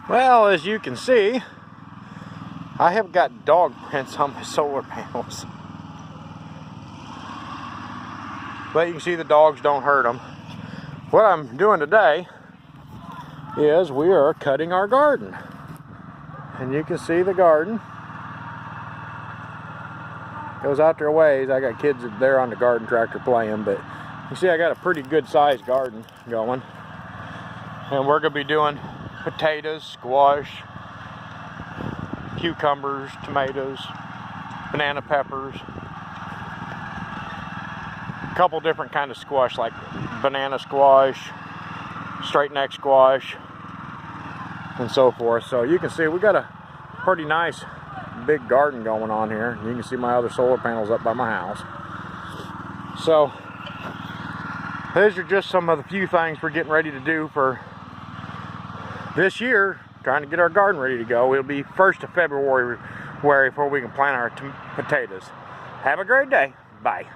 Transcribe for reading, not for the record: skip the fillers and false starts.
Well, as you can see, I have got dog prints on my solar panels. But you can see the dogs don't hurt them. What I'm doing today is we are cutting our garden. And you can see the garden. Goes out there a ways. I got kids there on the garden tractor playing, but you see I got a pretty good sized garden going. And we're going to be doing potatoes, squash, cucumbers, tomatoes, banana peppers, a couple different kind of squash like banana squash, straight neck squash, and so forth. So you can see we got a pretty nice big garden going on here. You can see my other solar panels up by my house. So these are just some of the few things we're getting ready to do for this year, trying to get our garden ready to go. It'll be 1st of February before we can plant our potatoes. Have a great day. Bye.